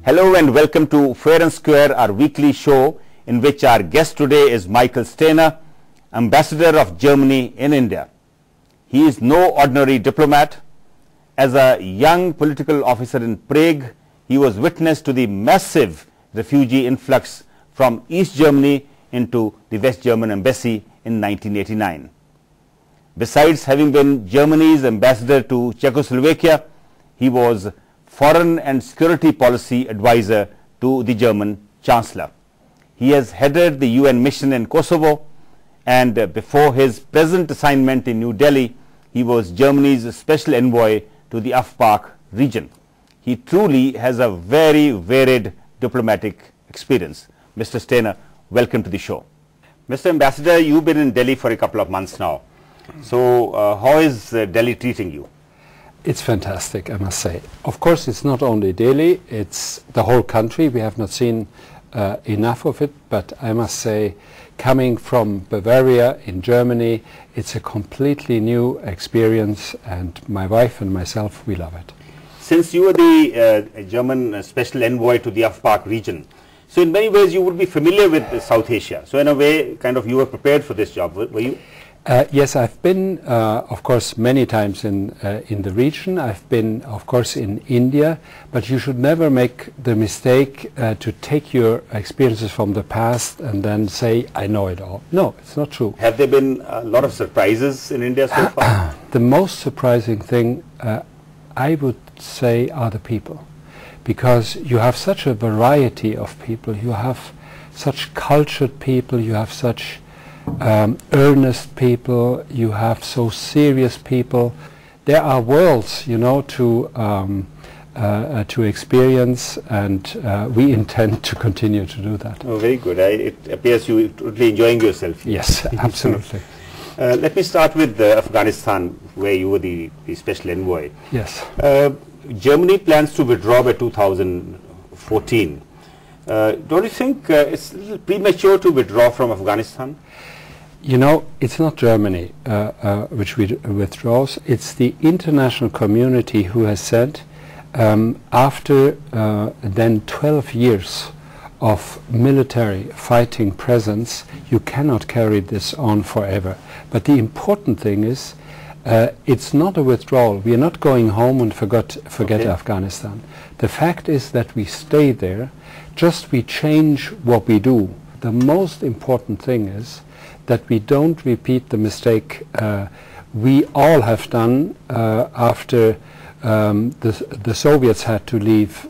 Hello and welcome to Fair and Square, our weekly show in which our guest today is Steiner, Ambassador of Germany in India. He is no ordinary diplomat. As a young political officer in Prague, he was witness to the massive refugee influx from East Germany into the West German embassy in 1989. Besides having been Germany's ambassador to Czechoslovakia, he was Foreign and Security Policy Advisor to the German Chancellor. He has headed the UN mission in Kosovo, and before his present assignment in New Delhi, he was Germany's Special Envoy to the AFPAC region. He truly has a very varied diplomatic experience. Mr. Steiner, welcome to the show. Mr. Ambassador, you've been in Delhi for a couple of months now. So how is Delhi treating you? It's fantastic, I must say. Of course, it's not only Delhi, it's the whole country. We have not seen enough of it, but I must say, coming from Bavaria in Germany, it's a completely new experience, and my wife and myself, we love it. Since you were the German Special Envoy to the AFPAC region, so in many ways you would be familiar with South Asia. So in a way, kind of you were prepared for this job, were you? Yes, I've been, of course, many times in the region. I've been, of course, in India, but you should never make the mistake to take your experiences from the past and then say, I know it all. No, it's not true. Have there been a lot of surprises in India so far? The most surprising thing, I would say, are the people. Because you have such a variety of people. You have such cultured people, you have such earnest people, you have so serious people. There are worlds, you know, to experience, and we intend to continue to do that. Oh, very good. It appears you are totally enjoying yourself. Yes, absolutely. Let me start with Afghanistan, where you were the Special Envoy. Yes. Germany plans to withdraw by 2014. Don't you think it's a little premature to withdraw from Afghanistan? You know, it's not Germany which withdraws, it's the international community who has said after then 12 years of military fighting presence, you cannot carry this on forever. But the important thing is, it's not a withdrawal. We are not going home and forget Afghanistan. The fact is that we stay there, just we change what we do. The most important thing is that we don't repeat the mistake we all have done after the Soviets had to leave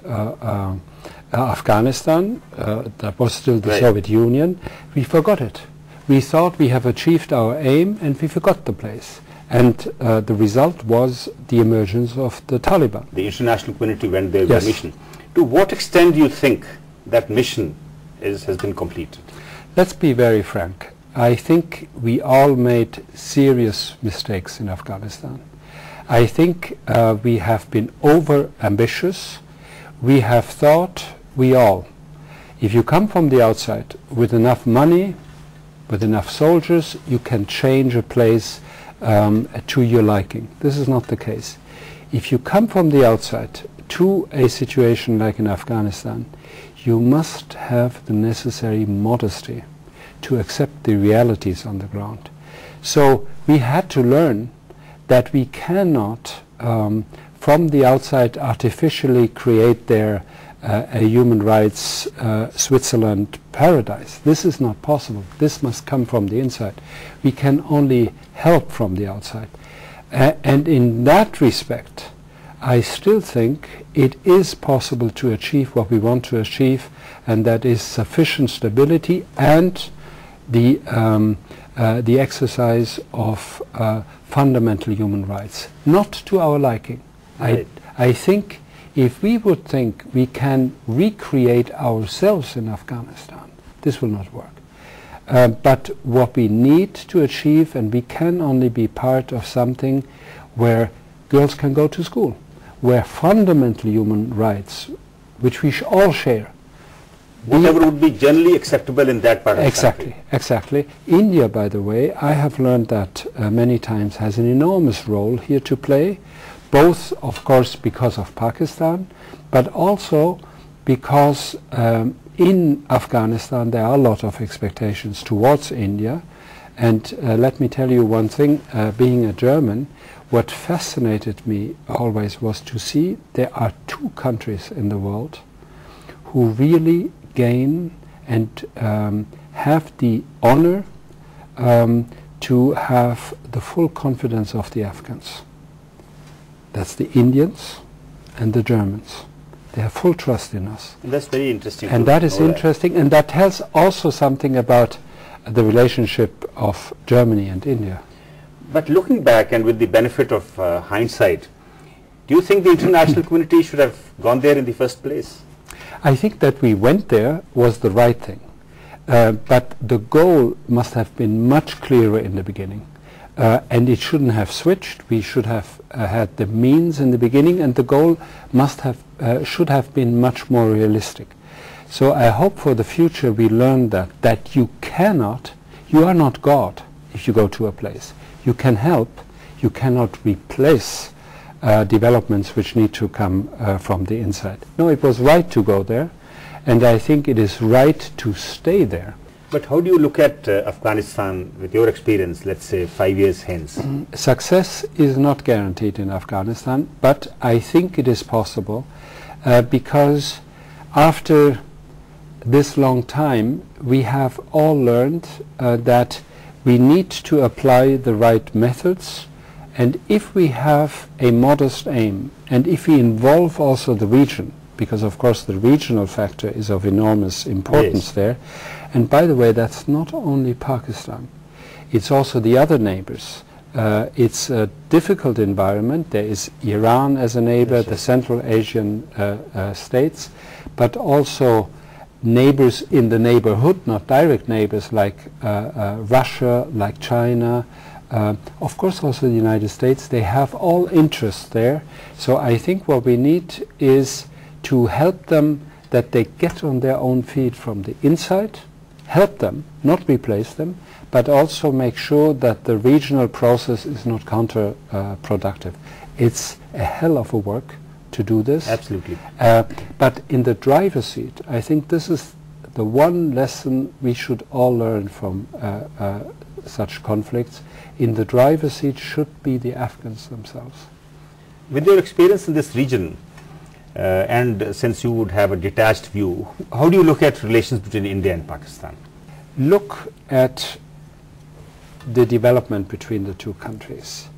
Afghanistan. That was still the Soviet Union. We forgot it. We thought we have achieved our aim, and we forgot the place. And the result was the emergence of the Taliban. The international community went there with a mission. To what extent do you think that mission has been completed? Let's be very frank. I think we all made serious mistakes in Afghanistan. I think we have been over-ambitious. We have thought, we all, if you come from the outside with enough money, with enough soldiers, you can change a place to your liking. This is not the case. If you come from the outside to a situation like in Afghanistan, you must have the necessary modesty to accept the realities on the ground. So we had to learn that we cannot from the outside artificially create there a human rights Switzerland paradise. This is not possible. This must come from the inside. We can only help from the outside. And in that respect, I still think it is possible to achieve what we want to achieve, and that is sufficient stability and the exercise of fundamental human rights, not to our liking. Right. I think if we would think we can recreate ourselves in Afghanistan, this will not work. But what we need to achieve, and we can only be part of something where girls can go to school, where fundamental human rights, which we all share, whatever would be generally acceptable in that part of the country. Exactly. India, by the way, I have learned that many times has an enormous role here to play, both, of course, because of Pakistan, but also because in Afghanistan there are a lot of expectations towards India. And let me tell you one thing, being a German, what fascinated me always was to see there are two countries in the world who really gain and have the honor to have the full confidence of the Afghans. That's the Indians and the Germans. They have full trust in us. And that's very interesting. And that is interesting, and that tells also something about the relationship of Germany and India. But looking back and with the benefit of hindsight, do you think the international community should have gone there in the first place? I think that we went there was the right thing. But the goal must have been much clearer in the beginning. And it shouldn't have switched. We should have had the means in the beginning, and the goal must have should have been much more realistic. So I hope for the future we learn that you are not God if you go to a place. You can help, you cannot replace developments which need to come from the inside. No, it was right to go there, and I think it is right to stay there. But how do you look at Afghanistan with your experience, let's say 5 years hence? Success is not guaranteed in Afghanistan, but I think it is possible because after this long time we have all learned that we need to apply the right methods, and if we have a modest aim and if we involve also the region, because of course the regional factor is of enormous importance there. And by the way, that's not only Pakistan, it's also the other neighbors. It's a difficult environment. There is Iran as a neighbor, the Central Asian states, but also neighbors in the neighborhood, not direct neighbors like Russia, like China, of course also the United States. They have all interests there. So I think what we need is to help them that they get on their own feet from the inside, help them, not replace them, but also make sure that the regional process is not counterproductive. It's a hell of a work to do this. Absolutely. But in the driver's seat, I think this is the one lesson we should all learn from such conflicts. In the driver's seat should be the Afghans themselves. With your experience in this region, and since you would have a detached view, how do you look at relations between India and Pakistan? Look at the development between the two countries.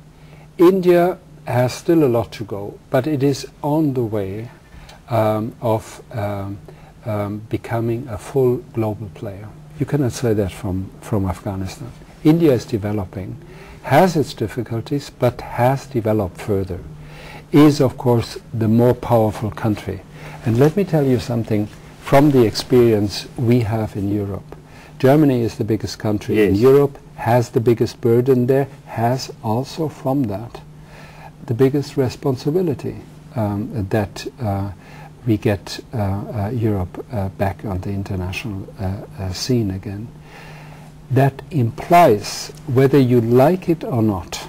India has still a lot to go, but it is on the way of becoming a full global player. You cannot say that from Afghanistan. India is developing, has its difficulties, but has developed further. Is of course the more powerful country. And let me tell you something from the experience we have in Europe. Germany is the biggest country in Europe, has the biggest burden there, has also from that the biggest responsibility that we get Europe back on the international scene again. That implies, whether you like it or not,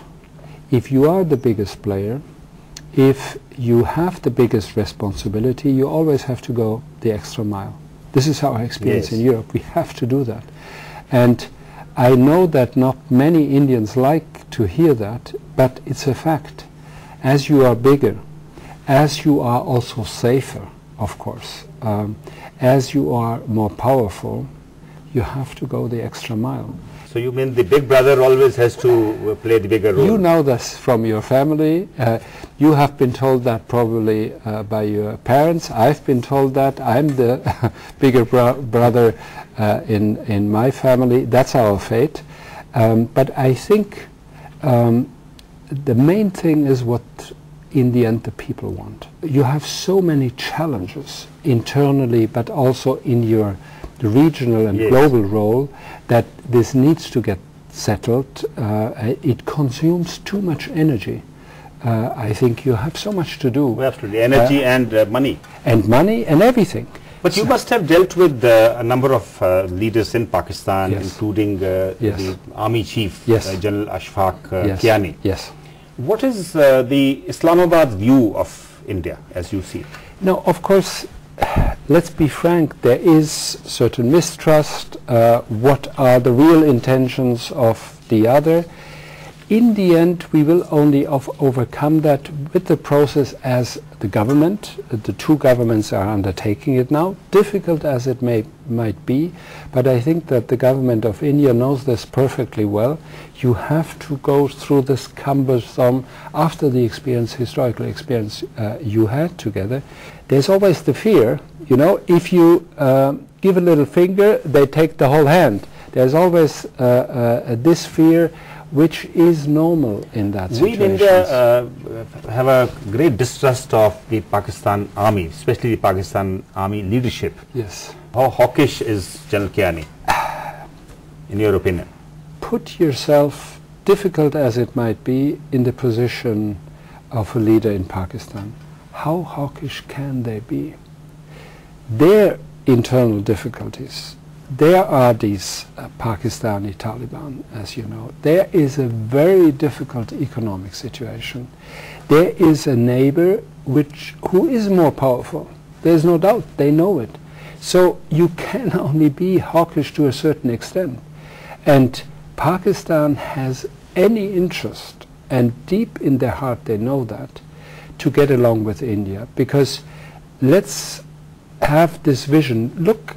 if you are the biggest player, if you have the biggest responsibility, you always have to go the extra mile. This is our experience in Europe. We have to do that. And I know that not many Indians like to hear that, but it's a fact. As you are bigger, as you are also safer, of course, as you are more powerful, you have to go the extra mile. So you mean the big brother always has to play the bigger role? You know this from your family. You have been told that probably by your parents. I've been told that. I'm the bigger brother in my family. That's our fate. But I think the main thing is what in the end the people want. You have so many challenges internally, but also in your regional and global role, that this needs to get settled. It consumes too much energy. I think you have so much to do. Absolutely, energy and money. And money and everything. But you must have dealt with a number of leaders in Pakistan, including the army chief, General Ashfaq Kiani. Yes. What is the Islamabad view of India as you see it? No, of course, let's be frank, there is certain mistrust. What are the real intentions of the other? In the end, we will only overcome that with the process as the government, the two governments are undertaking it now, difficult as it might be, but I think that the government of India knows this perfectly well. You have to go through this cumbersome, after the experience, historical experience you had together. There's always the fear, you know, if you give a little finger, they take the whole hand. There's always this fear, which is normal in that situation. We in India have a great distrust of the Pakistan army, especially the Pakistan army leadership. Yes. How hawkish is General Kiani, in your opinion? Put yourself, difficult as it might be, in the position of a leader in Pakistan. How hawkish can they be? Their internal difficulties. There are these Pakistani Taliban, as you know. There is a very difficult economic situation. There is a neighbor who is more powerful. There's no doubt, they know it. So you can only be hawkish to a certain extent. And Pakistan has any interest, and deep in their heart they know that, to get along with India. Because let's have this vision.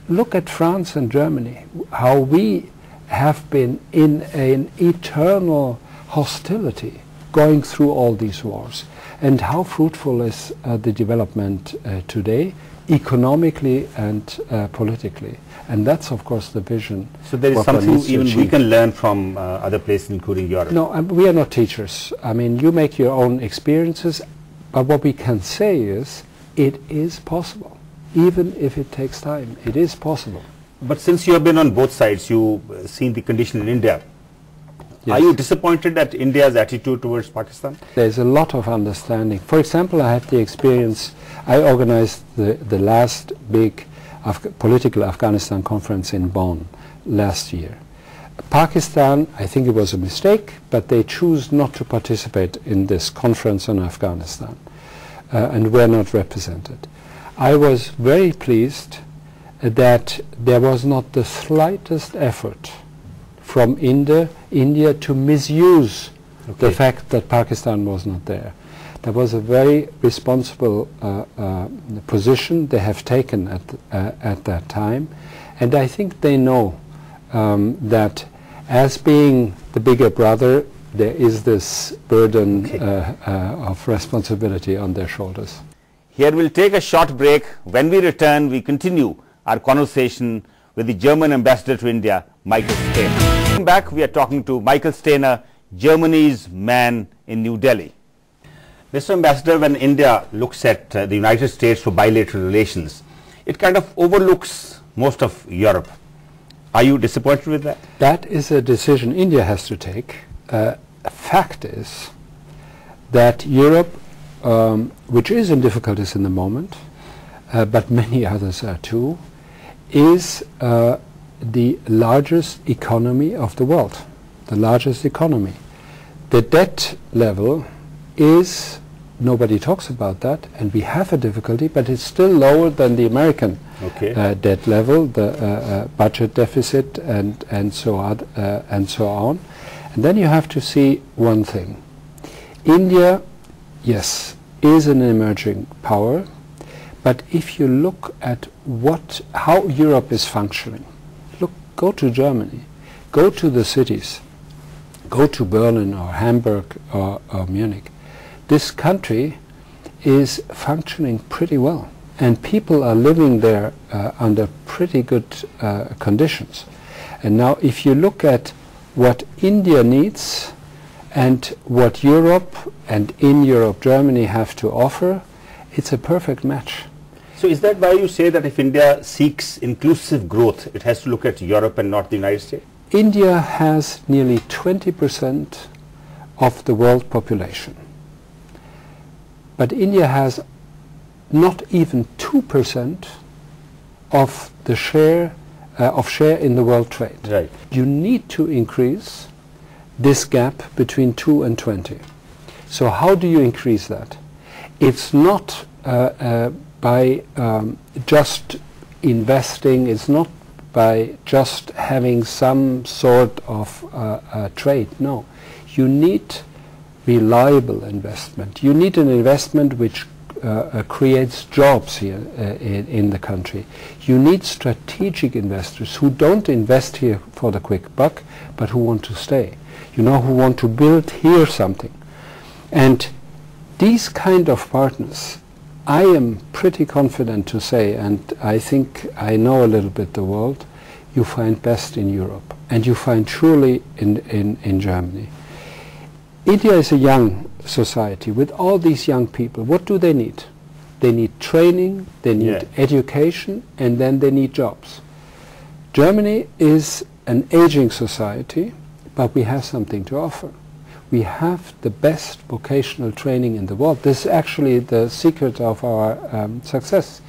Look at France and Germany, how we have been in an eternal hostility going through all these wars, and how fruitful is the development today, economically and politically. And that's of course the vision. So there is something even we can learn from other places, including Europe. No, we are not teachers. I mean, you make your own experiences, but what we can say is it is possible. Even if it takes time, it is possible. But since you have been on both sides, you've seen the condition in India. Yes. Are you disappointed at India's attitude towards Pakistan? There's a lot of understanding. For example, I had the experience, I organized the last big political Afghanistan conference in Bonn last year. Pakistan, I think it was a mistake, but they choose not to participate in this conference on Afghanistan and were not represented. I was very pleased that there was not the slightest effort from India to misuse the fact that Pakistan was not there. That was a very responsible position they have taken at that time, and I think they know that as being the bigger brother, there is this burden of responsibility on their shoulders. Here we'll take a short break. When we return, we continue our conversation with the German ambassador to India, Michael Steiner. Back, we are talking to Michael Steiner, Germany's man in New Delhi. Mr. Ambassador, when India looks at the United States for bilateral relations, it kind of overlooks most of Europe. Are you disappointed with that? That is a decision India has to take. Fact is that Europe, which is in difficulties in the moment, but many others are too, is the largest economy of the world, the largest economy. The debt level is, nobody talks about that, and we have a difficulty, but it's still lower than the American debt level, the budget deficit, and so on, And then you have to see one thing. India, yes, is an emerging power, but if you look at how Europe is functioning, go to Germany, go to the cities, go to Berlin or Hamburg or Munich. This country is functioning pretty well, and people are living there under pretty good conditions. And now if you look at what India needs and what Europe, and in Europe Germany, have to offer, it's a perfect match. So is that why you say that if India seeks inclusive growth, it has to look at Europe and not the United States? India has nearly 20% of the world population. But India has not even 2% of the share in the world trade. Right. You need to increase this gap between 2 and 20. So how do you increase that? It's not by just investing, it's not by just having some sort of trade. No, you need reliable investment. You need an investment which creates jobs here in the country. You need strategic investors who don't invest here for the quick buck, but who want to stay. You know, who want to build here something. And these kind of partners, I am pretty confident to say, and I think I know a little bit the world, you find best in Europe, and you find truly in Germany. India is a young society with all these young people. What do they need? They need training, they need education, and then they need jobs. Germany is an aging society, but we have something to offer. We have the best vocational training in the world. This is actually the secret of our success.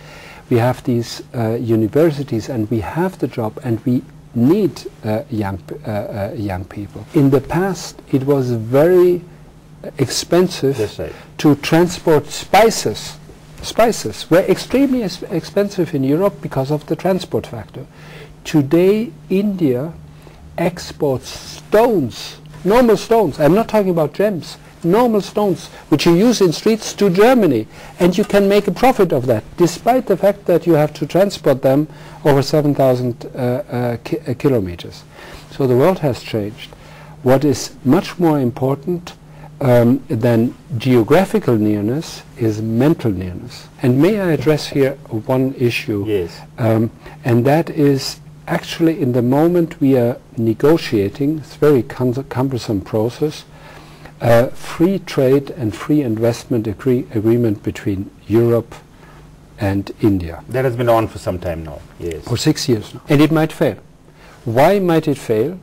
We have these universities, and we have the job, and we need young people. In the past, it was very expensive to transport spices. Spices were extremely expensive in Europe because of the transport factor. Today, India exports stones, normal stones. I'm not talking about gems. Normal stones which you use in streets to Germany, and you can make a profit of that, despite the fact that you have to transport them over 7,000 kilometers. So the world has changed. What is much more important than geographical nearness is mental nearness. And may I address here one issue? Yes. And that is actually in the moment we are negotiating, it's a very cumbersome process, free trade and free investment agreement between Europe and India. That has been on for some time now. Yes. For 6 years now. And it might fail. Why might it fail?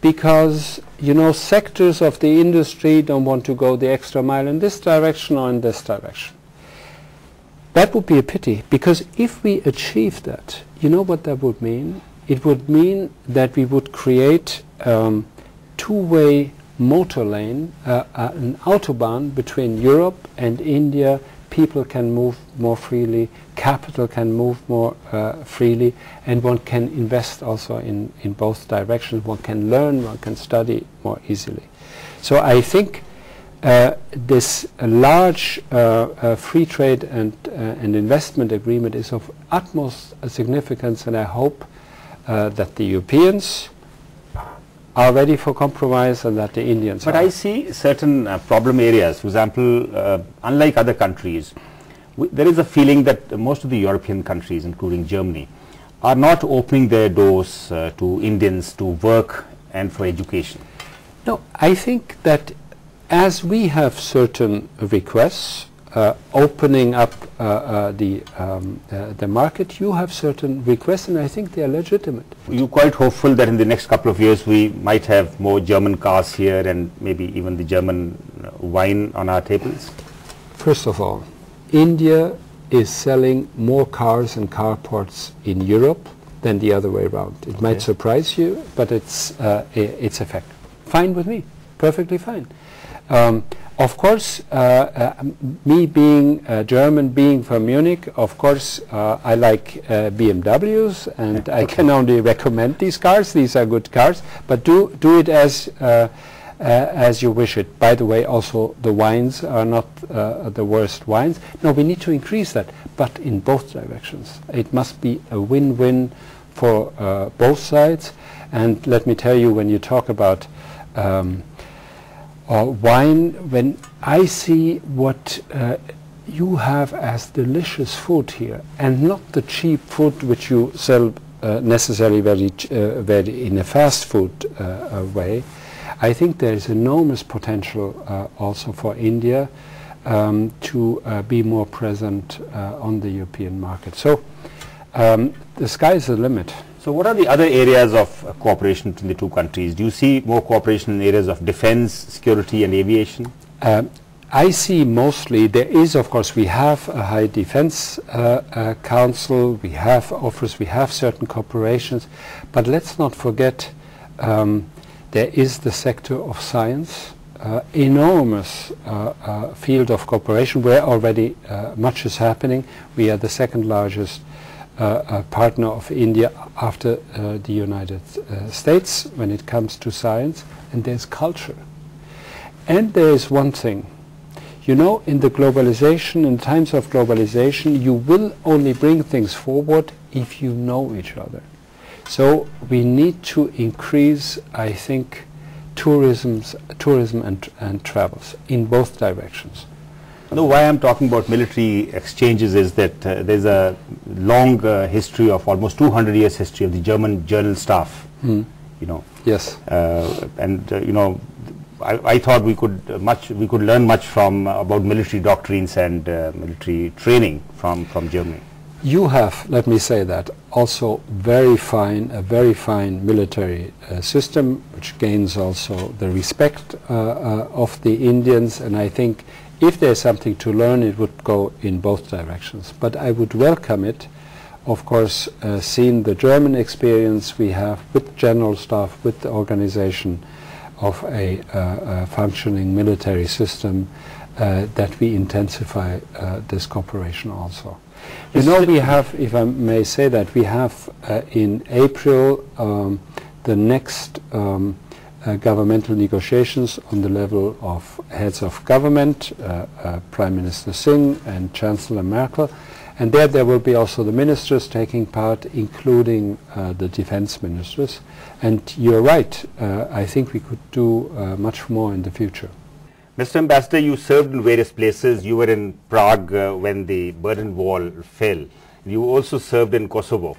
Because, you know, sectors of the industry don't want to go the extra mile in this direction or in this direction. That would be a pity, because if we achieve that, you know what that would mean? It would mean that we would create two-way motor lane, an autobahn between Europe and India. People can move more freely, capital can move more freely, and one can invest also in both directions. One can learn, one can study more easily. So I think this large free trade and investment agreement is of utmost significance, and I hope that the Europeans are ready for compromise and that the Indians But are. I see certain problem areas. For example, unlike other countries, there is a feeling that most of the European countries, including Germany, are not opening their doors to Indians to work and for education. No, I think that as we have certain requests opening up the market, you have certain requests, and I think they are legitimate. You're quite hopeful that in the next couple of years we might have more German cars here and maybe even the German wine on our tables? First of all, India is selling more cars and car parts in Europe than the other way around. It might surprise you, but it's a fact. Fine with me, perfectly fine. Of course, me being German, being from Munich, of course, I like BMWs, and I can only recommend these cars. These are good cars, but do it as you wish it. By the way, also the wines are not the worst wines. No, we need to increase that, but in both directions. It must be a win-win for both sides. And let me tell you, when you talk about wine, when I see what you have as delicious food here, and not the cheap food which you sell necessarily very in a fast food way, I think there is enormous potential also for India to be more present on the European market. So the sky is the limit. So what are the other areas of cooperation between the two countries? Do you see more cooperation in areas of defense, security and aviation? I see mostly, there is, of course, we have a high defense council, we have offers, we have certain corporations, but let's not forget there is the sector of science, enormous field of cooperation where already much is happening. We are the second largest partner of India after the United States when it comes to science, and there's culture. And there is one thing, you know, in the globalization, in times of globalization, you will only bring things forward if you know each other. So we need to increase, I think, tourism and travels in both directions. No, why I'm talking about military exchanges is that there's a long history of almost 200 years history of the German journal staff. You know. Yes. You know, I thought we could learn much from about military doctrines and military training from Germany. You have, let me say that, also a very fine military system, which gains also the respect of the Indians, and I think if there's something to learn, it would go in both directions. But I would welcome it, of course, seeing the German experience we have with general staff, with the organization of a functioning military system, that we intensify this cooperation also. You know, we have, if I may say that, we have in April the next governmental negotiations on the level of heads of government, Prime Minister Singh and Chancellor Merkel, and there will be also the ministers taking part, including the defense ministers. And you're right, I think we could do much more in the future. Mr. Ambassador, you served in various places. You were in Prague when the Berlin Wall fell. You also served in Kosovo.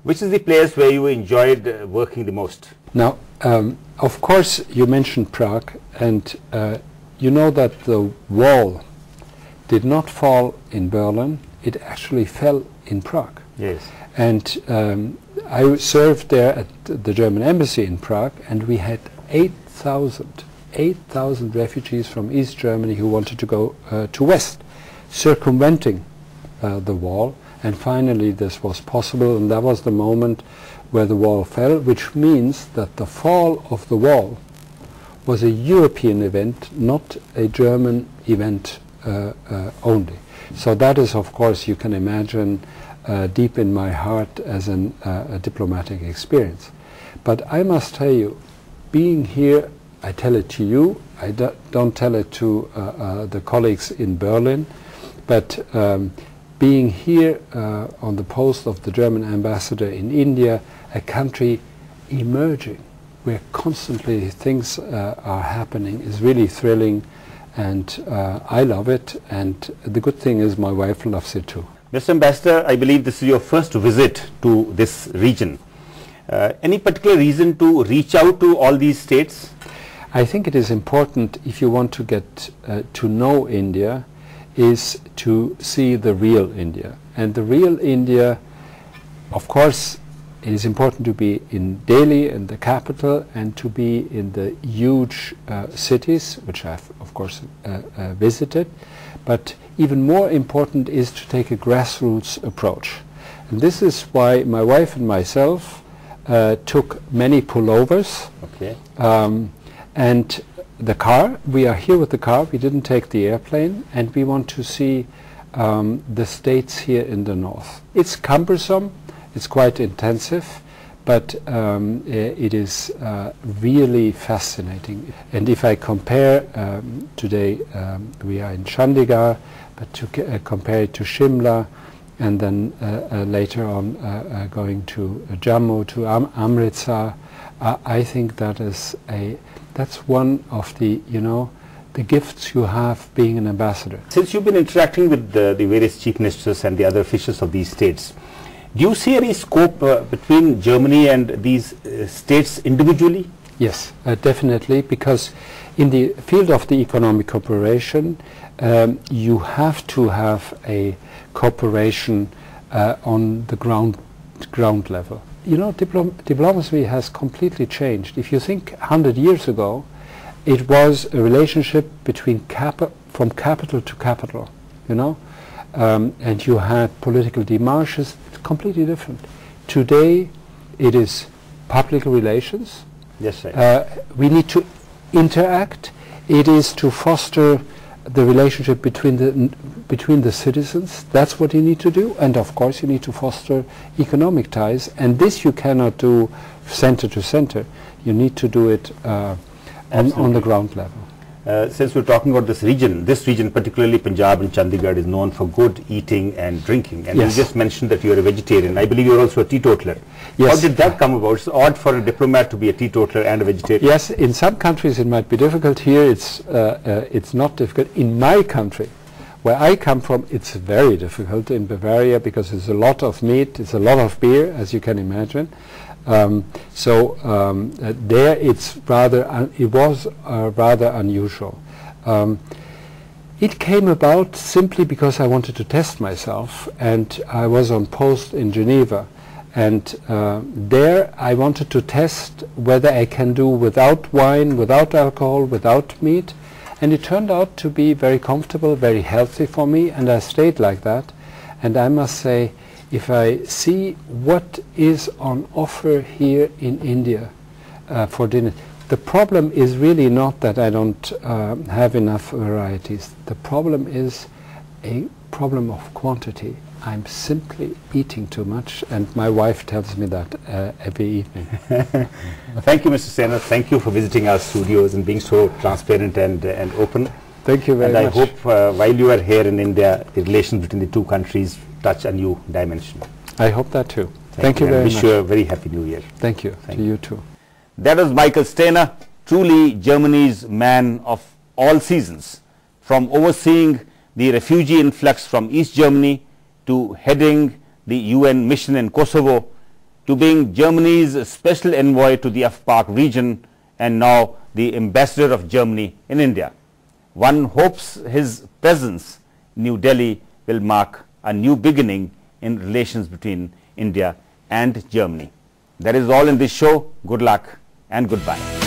Which is the place where you enjoyed working the most? Now, of course, you mentioned Prague, and you know that the wall did not fall in Berlin. It actually fell in Prague. Yes. And I served there at the German embassy in Prague, and we had 8,000 refugees from East Germany who wanted to go to West, circumventing the wall. And finally this was possible, and that was the moment where the wall fell, which means that the fall of the wall was a European event, not a German event only. So that is, of course, you can imagine, deep in my heart as a diplomatic experience. But I must tell you, being here, I tell it to you, I don't tell it to the colleagues in Berlin, but being here on the post of the German ambassador in India, a country emerging, where constantly things are happening, is really thrilling, and I love it, and the good thing is my wife loves it too. Mr. Ambassador, I believe this is your first visit to this region. Any particular reason to reach out to all these states? I think it is important, if you want to get to know India, is to see the real India. And the real India, of course, it is important to be in Delhi, in the capital, and to be in the huge cities, which I've, of course, visited. But even more important is to take a grassroots approach. And this is why my wife and myself took many pullovers. Okay. And the car, we are here with the car, we didn't take the airplane, and we want to see the states here in the north. It's cumbersome, it's quite intensive, but it is really fascinating. And if I compare, today we are in Chandigarh, but to compare it to Shimla, and then later on going to Jammu, to Amritsar, I think that is that's one of the, you know, the gifts you have being an ambassador. Since you've been interacting with the various chief ministers and the other officials of these states, do you see any scope between Germany and these states individually? Yes, definitely, because in the field of the economic cooperation, you have to have a cooperation on the ground level. You know, diplomacy has completely changed. If you think 100 years ago, it was a relationship between from capital to capital, you know, and you had political démarches, completely different. Today, it is public relations. Yes, sir. We need to interact, It is to foster the relationship between the citizens. That's what you need to do, and of course you need to foster economic ties, and this you cannot do center to center. You need to do it on the ground level. Since we're talking about this region particularly Punjab and Chandigarh is known for good eating and drinking, and yes. You just mentioned that you're a vegetarian. I believe you're also a teetotaler. Yes. How did that come about? It's odd for a diplomat to be a teetotaler and a vegetarian. Yes, in some countries it might be difficult. Here it's not difficult. In my country, where I come from, it's very difficult in Bavaria because there's a lot of meat, it's a lot of beer, as you can imagine. There it's it was rather unusual. It came about simply because I wanted to test myself, and I was on post in Geneva, and there I wanted to test whether I can do without wine, without alcohol, without meat, and it turned out to be very comfortable, very healthy for me, and I stayed like that. And I must say, if I see what is on offer here in India for dinner, the problem is really not that I don't have enough varieties. The problem is a problem of quantity. I'm simply eating too much, and my wife tells me that every evening. Thank you, Mr. Steiner. Thank you for visiting our studios and being so transparent and open. Thank you very much. And I hope while you are here in India, the relations between the two countries touch a new dimension. I hope that too. Thank you very much. I wish you a very happy New Year. Thank you. To you too. That was Michael Steiner, truly Germany's man of all seasons. From overseeing the refugee influx from East Germany to heading the UN mission in Kosovo, to being Germany's special envoy to the AFPAC region, and now the ambassador of Germany in India. One hopes his presence in New Delhi will mark a new beginning in relations between India and Germany. That is all in this show. Good luck and goodbye.